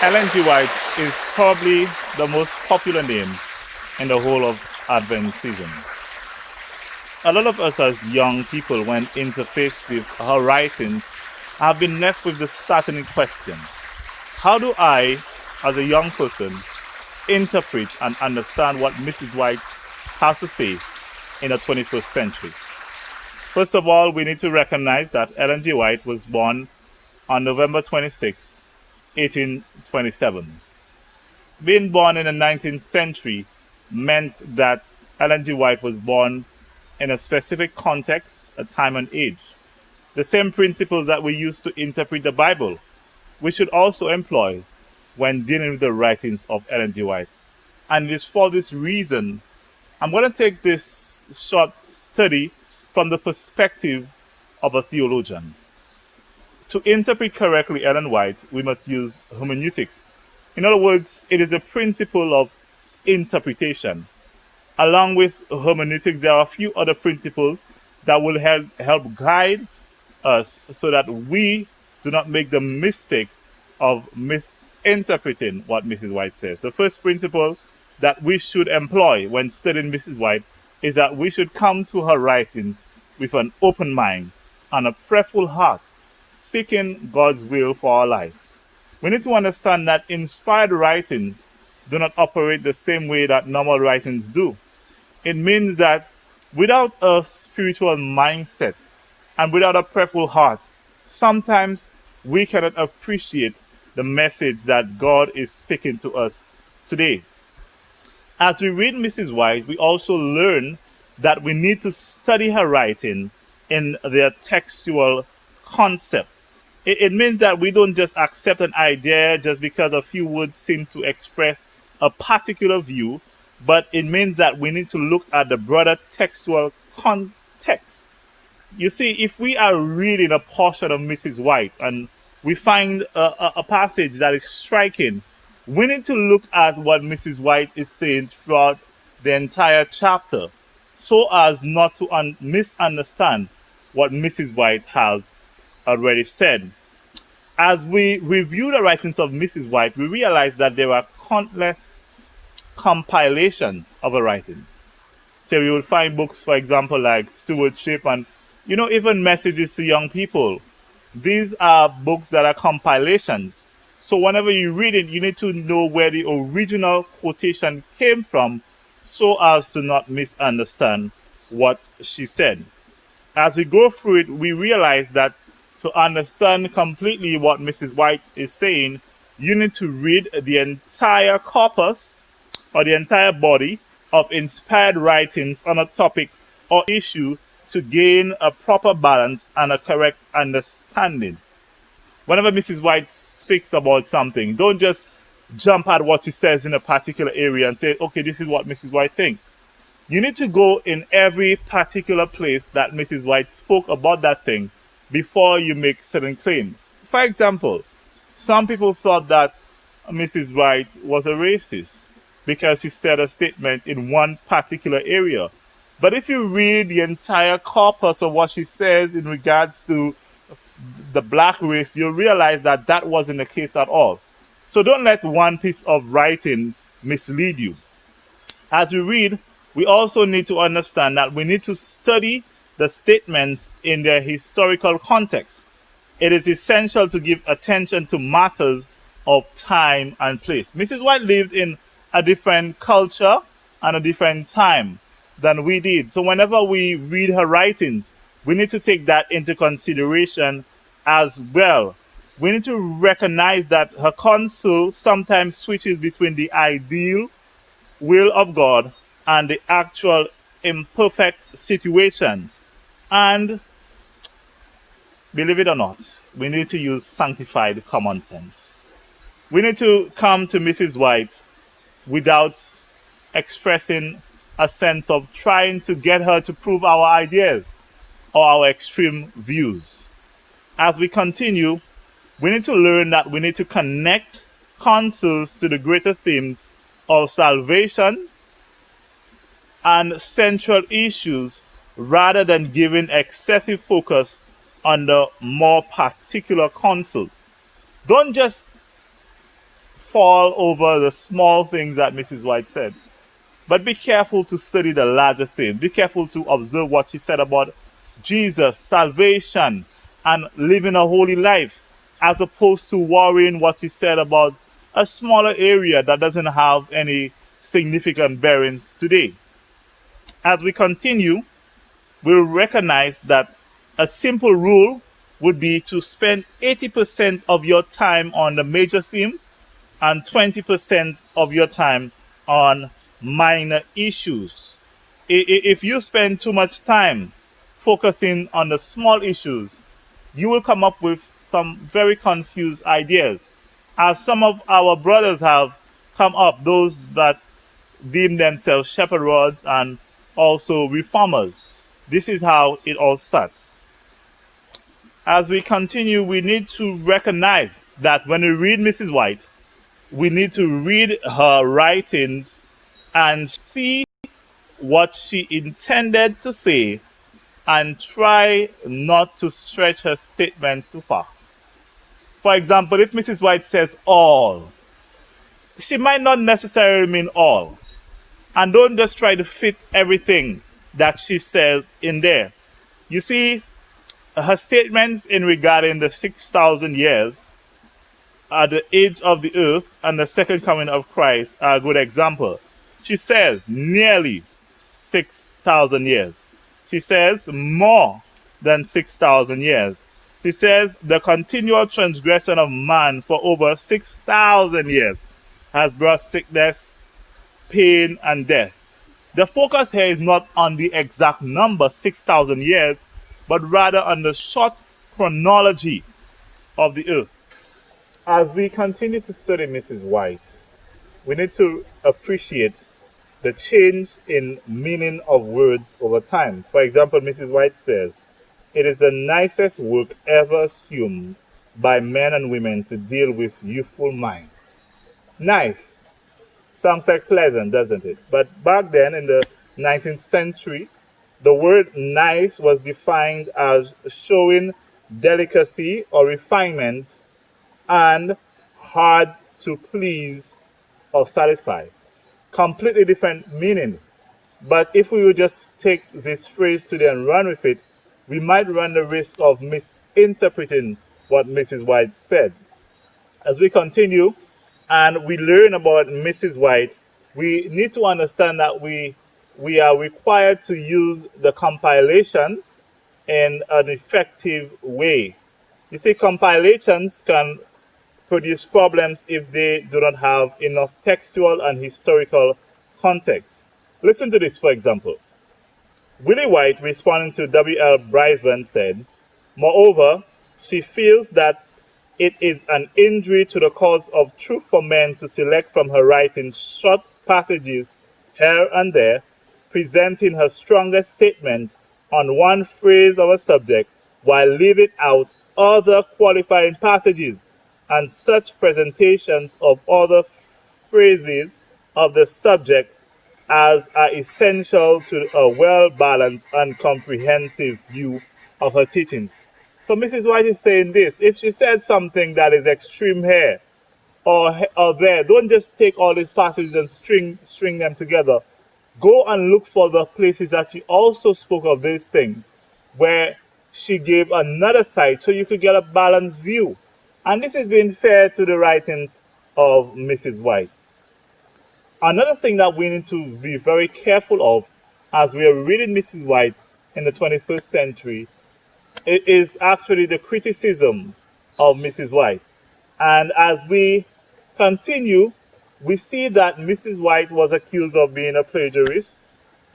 Ellen G. White is probably the most popular name in the whole of Advent season. A lot of us as young people, when interfaced with her writings, have been left with the startling question: how do I, as a young person, interpret and understand what Mrs. White has to say in the 21st century? First of all, we need to recognize that Ellen G. White was born on November 26, 1827. Being born in the 19th century meant that Ellen G. White was born in a specific context, a time and age. The same principles that we use to interpret the Bible, we should also employ when dealing with the writings of Ellen G. White. And it is for this reason I'm going to take this short study from the perspective of a theologian. To interpret correctly Ellen White, we must use hermeneutics. In other words, it is a principle of interpretation. Along with hermeneutics, there are a few other principles that will help guide us so that we do not make the mistake of misinterpreting what Mrs. White says. The first principle that we should employ when studying Mrs. White is that we should come to her writings with an open mind and a prayerful heart, seeking God's will for our life. We need to understand that inspired writings do not operate the same way that normal writings do. It means that without a spiritual mindset and without a prayerful heart, sometimes we cannot appreciate the message that God is speaking to us today. As we read Mrs. White, we also learn that we need to study her writing in their textual concept. It means that we don't just accept an idea just because a few words seem to express a particular view, but it means that we need to look at the broader textual context. You see, if we are reading a portion of Mrs. White and we find a passage that is striking, we need to look at what Mrs. White is saying throughout the entire chapter so as not to misunderstand what Mrs. White has already said. As we review the writings of Mrs. White, we realize that there are countless compilations of her writings. So we will find books, for example, like Stewardship and, even Messages to Young People. These are books that are compilations. So whenever you read it, you need to know where the original quotation came from so as to not misunderstand what she said. As we go through it, we realize that to understand completely what Mrs. White is saying, you need to read the entire corpus or the entire body of inspired writings on a topic or issue to gain a proper balance and a correct understanding. Whenever Mrs. White speaks about something, don't just jump at what she says in a particular area and say, okay, this is what Mrs. White thinks. You need to go in every particular place that Mrs. White spoke about that thing before you make certain claims. For example, some people thought that Mrs. White was a racist because she said a statement in one particular area. But if you read the entire corpus of what she says in regards to the black race, you'll realize that that wasn't the case at all. So don't let one piece of writing mislead you. As we read, we also need to understand that we need to study the statements in their historical context. It is essential to give attention to matters of time and place. Mrs. White lived in a different culture and a different time than we did. So whenever we read her writings, we need to take that into consideration as well. We need to recognize that her counsel sometimes switches between the ideal will of God and the actual imperfect situations. And believe it or not, we need to use sanctified common sense. We need to come to Mrs. White without expressing a sense of trying to get her to prove our ideas or our extreme views. As we continue, we need to learn that we need to connect counsels to the greater themes of salvation and central issues rather than giving excessive focus on the more particular counsels. Don't just fall over the small things that Mrs. White said. But be careful to study the larger thing. Be careful to observe what she said about Jesus, salvation, and living a holy life, as opposed to worrying what she said about a smaller area that doesn't have any significant bearings today. As we continue, we'll recognize that a simple rule would be to spend 80% of your time on the major theme and 20% of your time on minor issues. If you spend too much time focusing on the small issues, you will come up with some very confused ideas. As some of our brothers have come up, those that deem themselves shepherd rods and also reformers. This is how it all starts. As we continue, we need to recognize that when we read Mrs. White, we need to read her writings and see what she intended to say and try not to stretch her statements too far. For example, if Mrs. White says all, she might not necessarily mean all. And don't just try to fit everything that she says in there. You see, her statements in regarding the 6,000 years at the age of the earth and the second coming of Christ are a good example. She says nearly 6,000 years. She says more than 6,000 years. She says the continual transgression of man for over 6,000 years has brought sickness, pain, and death. The focus here is not on the exact number, 6,000 years, but rather on the short chronology of the earth. As we continue to study Mrs. White, we need to appreciate the change in meaning of words over time. For example, Mrs. White says, "It is the nicest work ever assumed by men and women to deal with youthful minds." Nice. Sounds like pleasant, doesn't it? But back then, in the 19th century, the word nice was defined as showing delicacy or refinement and hard to please or satisfy. Completely different meaning. But if we would just take this phrase today and run with it, we might run the risk of misinterpreting what Mrs. White said. As we continue and we learn about Mrs. White, we need to understand that we are required to use the compilations in an effective way. You see, compilations can produce problems if they do not have enough textual and historical context. Listen to this, for example. Willie White, responding to W.L. Brisbane, said, "Moreover, she feels that it is an injury to the cause of truth for men to select from her writing short passages here and there, presenting her strongest statements on one phrase of a subject while leaving out other qualifying passages and such presentations of other phrases of the subject as are essential to a well-balanced and comprehensive view of her teachings." So Mrs. White is saying this: if she said something that is extreme here or there, don't just take all these passages and string them together. Go and look for the places that she also spoke of these things, where she gave another side, so you could get a balanced view. And this is being fair to the writings of Mrs. White. Another thing that we need to be very careful of as we are reading Mrs. White in the 21st century is actually the criticism of Mrs. White. And as we continue, we see that Mrs. White was accused of being a plagiarist,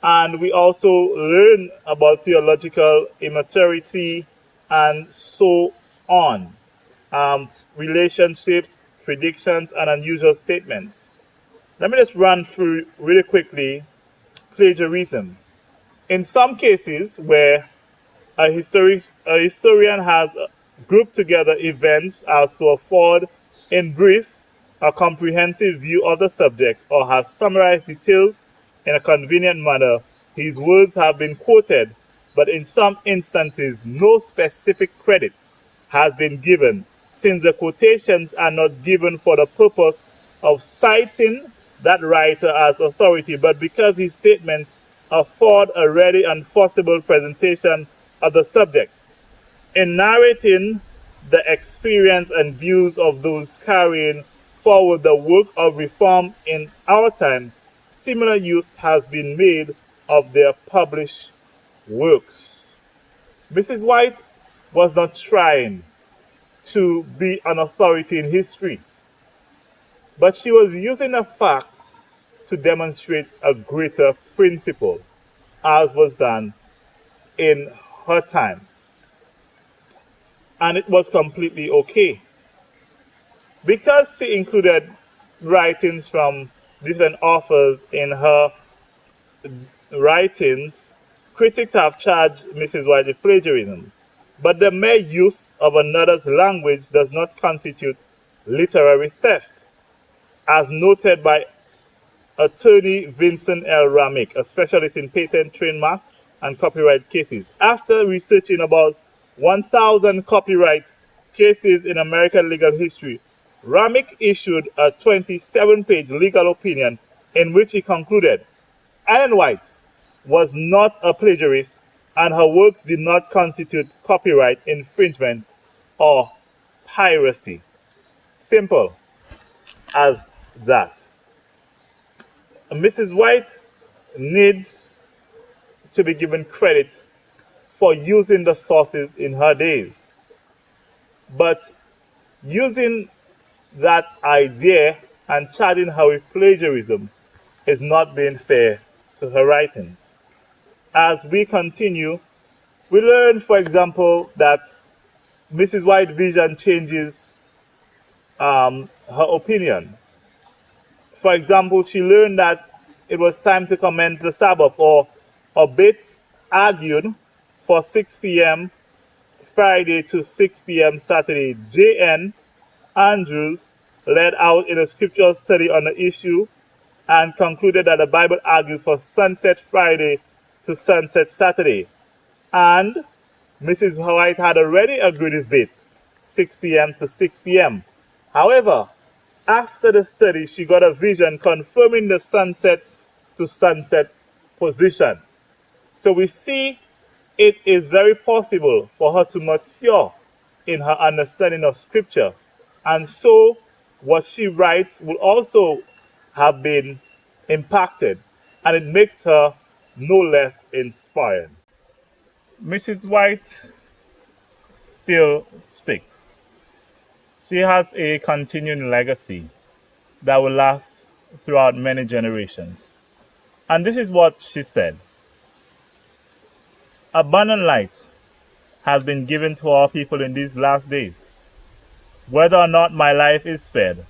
and we also learn about theological immaturity and so on, relationships, predictions, and unusual statements. Let me just run through really quickly plagiarism. In some cases where a historian has grouped together events as to afford, in brief, a comprehensive view of the subject, or has summarized details in a convenient manner, his words have been quoted, but in some instances no specific credit has been given, since the quotations are not given for the purpose of citing that writer as authority, but because his statements afford a ready and forcible presentation of the subject. In narrating the experience and views of those carrying forward the work of reform in our time, similar use has been made of their published works. Mrs. White was not trying to be an authority in history, but she was using the facts to demonstrate a greater principle, as was done in her time. And it was completely okay. Because she included writings from different authors in her writings, critics have charged Mrs. White with plagiarism. But the mere use of another's language does not constitute literary theft, as noted by attorney Vincent L. Ramick, a specialist in patent, trademark, and copyright cases. After researching about 1,000 copyright cases in American legal history, Ramick issued a 27-page legal opinion in which he concluded Ellen White was not a plagiarist and her works did not constitute copyright infringement or piracy. Simple as that. Mrs. White needs to be given credit for using the sources in her days. But using that idea and charging her with plagiarism is not being fair to her writings. As we continue, we learn, for example, that Mrs. White's vision changes her opinion. For example, she learned that it was time to commence the Sabbath, or Bates argued for 6 p.m. Friday to 6 p.m. Saturday. J.N. Andrews led out in a scriptural study on the issue and concluded that the Bible argues for sunset Friday to sunset Saturday. And Mrs. White had already agreed with Bates, 6 p.m. to 6 p.m. However, after the study, she got a vision confirming the sunset to sunset position. So we see it is very possible for her to mature in her understanding of Scripture. And so what she writes will also have been impacted, and it makes her no less inspired. Mrs. White still speaks. She has a continuing legacy that will last throughout many generations. And this is what she said. Abundant light has been given to our people in these last days. Whether or not my life is spared,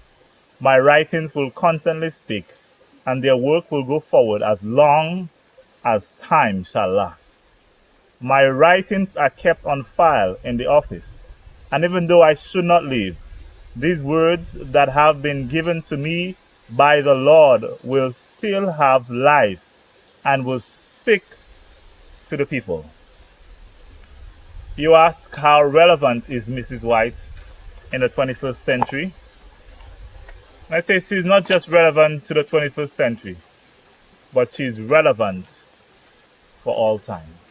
my writings will constantly speak, and their work will go forward as long as time shall last. My writings are kept on file in the office, and even though I should not leave, these words that have been given to me by the Lord will still have life and will speak to the people. You ask, how relevant is Mrs. White in the 21st century? I say she's not just relevant to the 21st century, but she's relevant for all times.